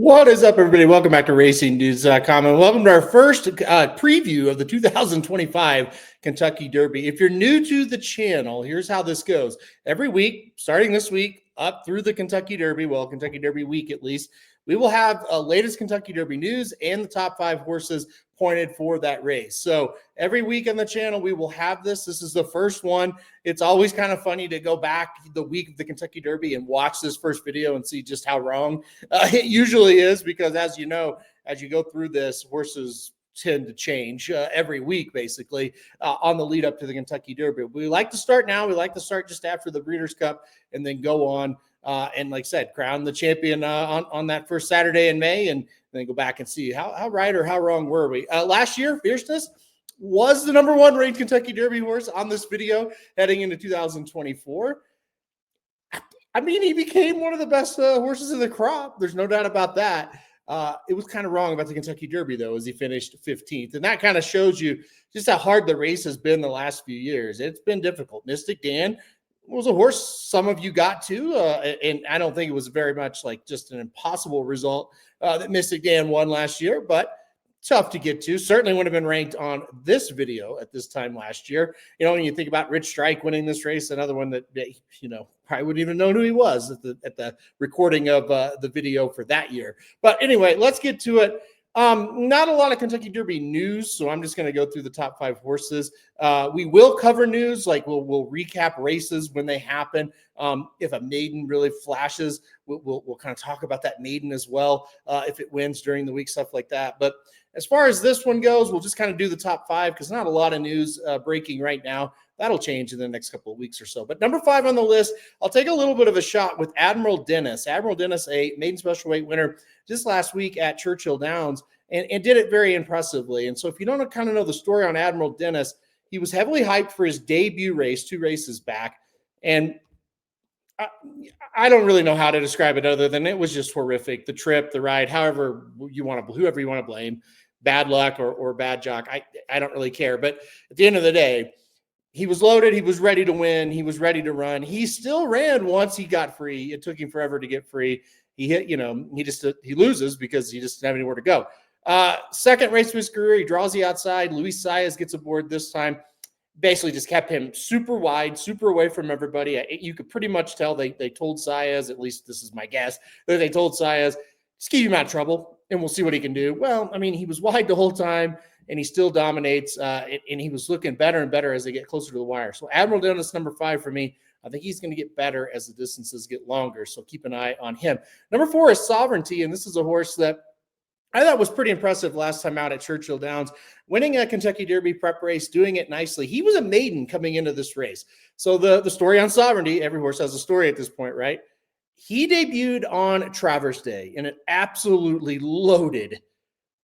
What is up, everybody? Welcome back to RacingNews.com, and welcome to our first preview of the 2025 Kentucky Derby. If you're new to the channel, here's how this goes. Every week, starting this week, up through the Kentucky Derby, well, Kentucky Derby week at least, we will have latest Kentucky Derby news and the top 5 horses pointed for that race. So every week on the channel, we will have this. This is the first one. It's always kind of funny to go back the week of the Kentucky Derby and watch this first video and see just how wrong it usually is, because as you know, as you go through this, horses tend to change every week, basically, on the lead up to the Kentucky Derby. We like to start now. We like to start just after the Breeders' Cup and then go on and, like I said, crown the champion on that first Saturday in May, and then go back and see how right or how wrong were we. Last year, Fierceness was the #1 ranked Kentucky Derby horse on this video heading into 2024. I mean, he became one of the best horses in the crop. There's no doubt about that. It was kind of wrong about the Kentucky Derby, though, as he finished 15th. And that kind of shows you just how hard the race has been the last few years. It's been difficult. Mystic Dan was a horse some of you got to, and I don't think it was very much like just an impossible result that Mystic Dan won last year, but tough to get to. Certainly would have been ranked on this video at this time last year. You know, when you think about Rich Strike winning this race, another one that, you know, probably wouldn't even know who he was at the recording of the video for that year. But anyway, let's get to it. Not a lot of Kentucky Derby news, so I'm just going to go through the top 5 horses. We will cover news, like we'll recap races when they happen. If a maiden really flashes, we'll kind of talk about that maiden as well, if it wins during the week, stuff like that. But as far as this one goes, we'll just kind of do the top 5 because not a lot of news breaking right now. That'll change in the next couple of weeks or so. But number 5 on the list, I'll take a little bit of a shot with Admiral Dennis. Admiral Dennis, a maiden special weight winner just last week at Churchill Downs, and did it very impressively. And so if you don't kind of know the story on Admiral Dennis, he was heavily hyped for his debut race 2 races back. And I don't really know how to describe it other than it was just horrific. The trip, the ride, whoever you want to blame, bad luck or bad jock, I don't really care. But at the end of the day, he was loaded. He was ready to win. He was ready to run. He still ran once he got free. It took him forever to get free. He hit, he loses because he just didn't have anywhere to go. Second race of his career, he draws the outside. Luis Saez gets aboard this time. Basically just kept him super wide, super away from everybody. You could pretty much tell they told Saez, at least this is my guess, that they told Saez, just keep him out of trouble and we'll see what he can do. Well, I mean, he was wide the whole time and he still dominates, and he was looking better and better as they get closer to the wire. So Admiral Dennis, number 5 for me. I think he's going to get better as the distances get longer, so keep an eye on him. Number 4 is Sovereignty, and this is a horse that I thought was pretty impressive last time out at Churchill Downs, winning a Kentucky Derby prep race, doing it nicely. He was a maiden coming into this race. So the story on Sovereignty, every horse has a story at this point, right? He debuted on Travers Day in an absolutely loaded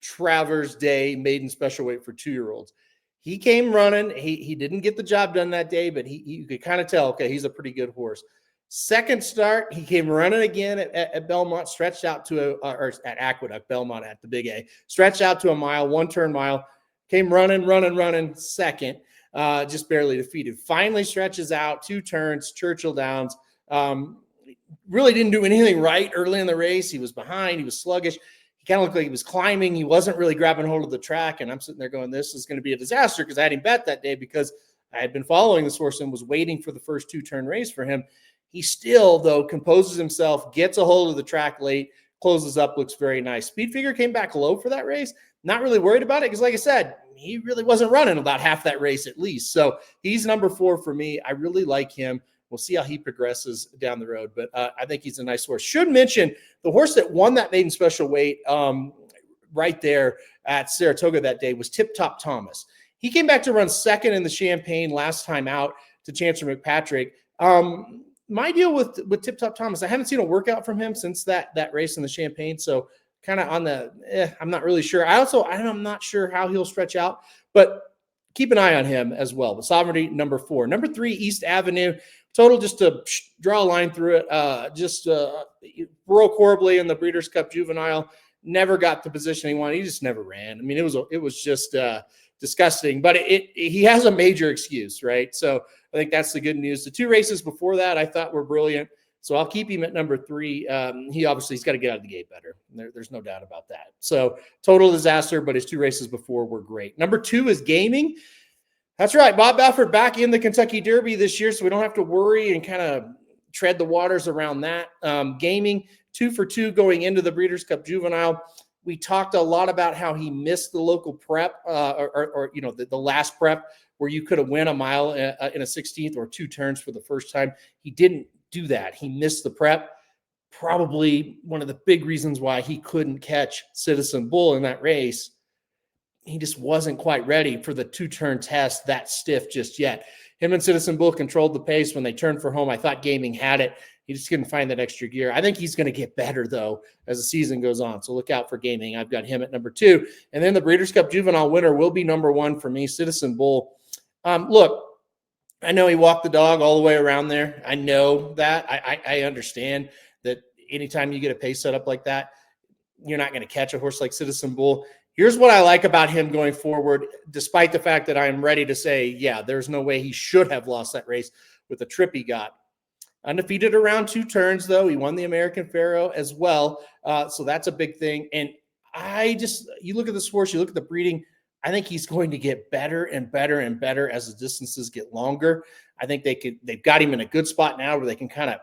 Travers Day maiden special weight for 2-year-olds. He came running. He didn't get the job done that day, but you could kind of tell, okay, he's a pretty good horse. Second start, he came running again at Belmont, stretched out to or at Aqueduct, Belmont at the Big A, stretched out to a mile, 1-turn mile, came running second, just barely defeated. Finally stretches out, 2 turns, Churchill Downs. Really didn't do anything right early in the race. He was behind. He was sluggish. He kind of looked like he was climbing. He wasn't really grabbing hold of the track. And I'm sitting there going, this is going to be a disaster, because I had him bet that day because I had been following this horse and was waiting for the first 2-turn race for him. He still, though, composes himself, gets a hold of the track late, closes up, looks very nice. Speed figure came back low for that race. Not really worried about it because, like I said, he really wasn't running about half that race at least. So he's number 4 for me. I really like him. We'll see how he progresses down the road, but I think he's a nice horse. Should mention the horse that won that maiden special weight right there at Saratoga that day was Tip Top Thomas. He came back to run second in the Champagne last time out to Chancellor McPatrick. My deal with Tip Top Thomas, I haven't seen a workout from him since that race in the Champagne, so kind of on the I'm not really sure. I'm not sure how he'll stretch out, but keep an eye on him as well. The Sovereignty, number 4. Number 3, East Avenue. Total, just to draw a line through it, broke horribly in the Breeders' Cup Juvenile. Never got the position he wanted. He just never ran. I mean, it was just disgusting. But he has a major excuse, right? So I think that's the good news. The 2 races before that I thought were brilliant. So I'll keep him at number 3. He's got to get out of the gate better. There's no doubt about that. So total disaster, but his 2 races before were great. Number 2 is Gaming. That's right. Bob Baffert back in the Kentucky Derby this year, so we don't have to worry and kind of tread the waters around that. Gaming, 2 for 2 going into the Breeders' Cup Juvenile. We talked a lot about how he missed the local prep or the last prep where you could have won a mile in a 16th or 2 turns for the first time. He didn't do that. He missed the prep. Probably one of the big reasons why he couldn't catch Citizen Bull in that race. He just wasn't quite ready for the 2-turn test that stiff just yet. Him and Citizen Bull controlled the pace when they turned for home. I thought Gaming had it. He just couldn't find that extra gear. I think he's going to get better, though, as the season goes on. So look out for Gaming. I've got him at number 2. And then the Breeders' Cup Juvenile winner will be number 1 for me, Citizen Bull. Look, I know he walked the dog all the way around there. I know that. I understand that anytime you get a pace set up like that, you're not going to catch a horse like Citizen Bull. Here's what I like about him going forward, despite the fact that I'm ready to say, yeah, there's no way he should have lost that race with the trip he got. Undefeated around 2 turns, though. He won the American Pharoah as well. So that's a big thing. And you look at this horse, you look at the breeding, I think he's going to get better and better and better as the distances get longer. I think they've got him in a good spot now where they can kind of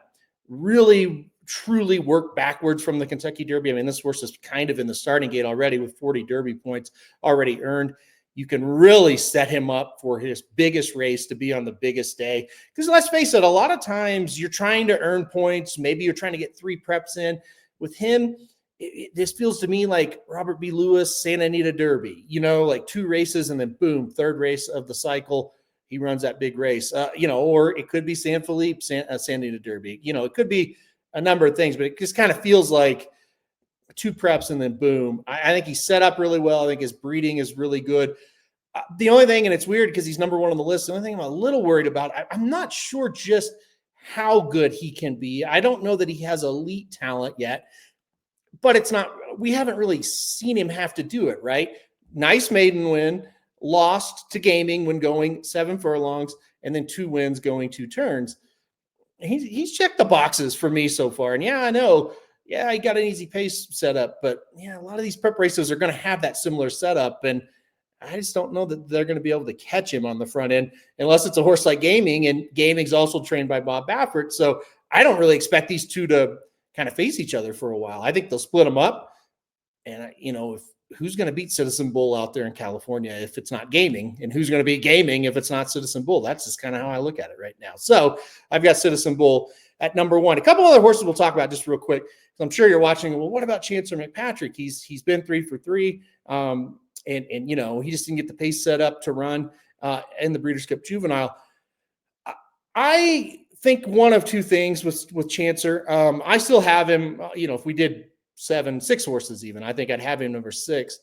really truly work backwards from the Kentucky Derby. I mean, this horse is kind of in the starting gate already with 40 Derby points already earned. You can really set him up for his biggest race to be on the biggest day. Because let's face it, a lot of times you're trying to earn points. Maybe you're trying to get 3 preps in. With him, this feels to me like Robert B. Lewis, Santa Anita Derby, like 2 races and then boom, 3rd race of the cycle. He runs that big race, or it could be San Felipe, Santa Anita Derby. It could be a number of things, but it just kind of feels like 2 preps and then boom. I think he's set up really well. I think his breeding is really good. The only thing, and it's weird because he's number 1 on the list, the only thing I'm a little worried about, I'm not sure just how good he can be. I don't know that he has elite talent yet, but we haven't really seen him have to do it, right? Nice maiden win, lost to Gaming when going 7 furlongs, and then 2 wins going 2 turns. He's checked the boxes for me so far. And yeah, I know. Yeah, he got an easy pace setup, but yeah, a lot of these prep races are going to have that similar setup. And I just don't know that they're going to be able to catch him on the front end unless it's a horse like Gaming, and Gaming's also trained by Bob Baffert. So I don't really expect these 2 to kind of face each other for a while. I think they'll split them up. And, who's going to beat Citizen Bull out there in California if it's not Gaming, and who's going to beat Gaming if it's not Citizen Bull? That's just kind of how I look at it right now. So I've got Citizen Bull at number 1. A couple other horses we'll talk about just real quick. I'm sure you're watching. Well, what about Chancer McPatrick? He's been 3 for 3. And he just didn't get the pace set up to run in the Breeders' Cup Juvenile. I think one of 2 things with Chancer. I still have him, if we did 6 horses even, I think I'd have him number 6.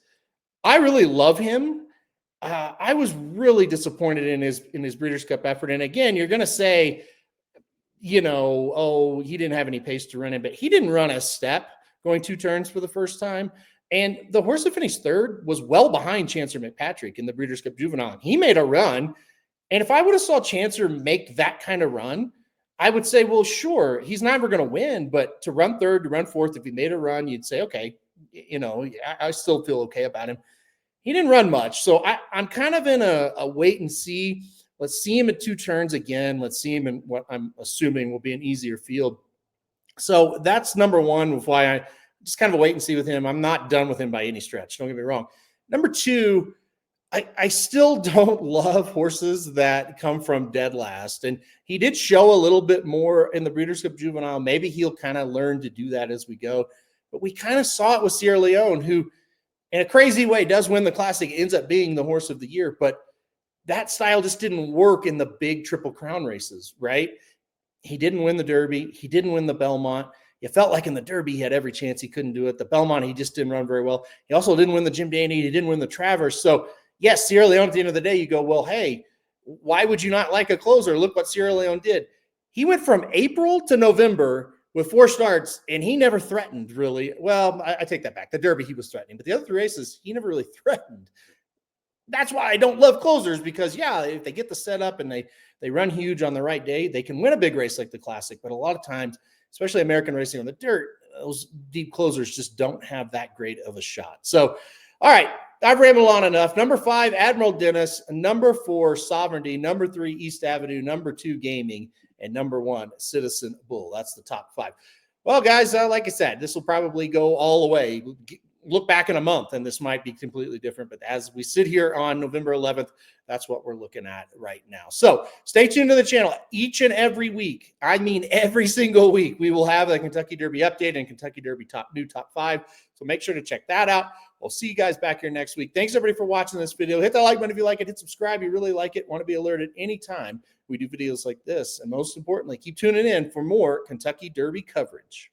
I really love him. I was really disappointed in his Breeders' Cup effort. And again, you're going to say, he didn't have any pace to run in, but he didn't run a step going 2 turns for the first time. And the horse that finished 3rd was well behind Chancer McPatrick in the Breeders' Cup Juvenile. He made a run. And if I would have saw Chancer make that kind of run, I would say, well, sure, he's never going to win, but to run 3rd, to run 4th, if he made a run, you'd say, okay, I still feel okay about him. He didn't run much. So I'm kind of in a wait and see. Let's see him at 2 turns again. Let's see him in what I'm assuming will be an easier field. So that's number 1 with why I just kind of a wait and see with him. I'm not done with him by any stretch. Don't get me wrong. Number 2, I still don't love horses that come from dead last. And he did show a little bit more in the Breeders' Cup Juvenile. Maybe he'll kind of learn to do that as we go. But we kind of saw it with Sierra Leone, who in a crazy way does win the Classic, ends up being the horse of the year. But that style just didn't work in the big Triple Crown races, right? He didn't win the Derby. He didn't win the Belmont. It felt like in the Derby he had every chance. He couldn't do it. The Belmont, he just didn't run very well. He also didn't win the Jim Dandy. He didn't win the Travers. So yes, Sierra Leone at the end of the day, you go, well, hey, why would you not like a closer? Look what Sierra Leone did. He went from April to November with 4 starts, and he never threatened, really. Well, I take that back. The Derby, he was threatening. But the other 3 races, he never really threatened. That's why I don't love closers, because, yeah, if they get the setup and they run huge on the right day, they can win a big race like the Classic. But a lot of times, especially American racing on the dirt, those deep closers just don't have that great of a shot. So, all right, I've rambled on enough. Number 5, Admiral Dennis. Number 4, Sovereignty. Number 3, East Avenue. Number 2, Gaming. And number 1, Citizen Bull. That's the top 5. Well, guys, like I said, this will probably go all the way. Look back in a month, and this might be completely different. But as we sit here on November 11th, that's what we're looking at right now. So stay tuned to the channel each and every week. I mean, every single week, we will have a Kentucky Derby update and Kentucky Derby new top 5. So make sure to check that out. We'll see you guys back here next week. Thanks, everybody, for watching this video. Hit that like button if you like it. Hit subscribe if you really like it. Want to be alerted anytime we do videos like this. And most importantly, keep tuning in for more Kentucky Derby coverage.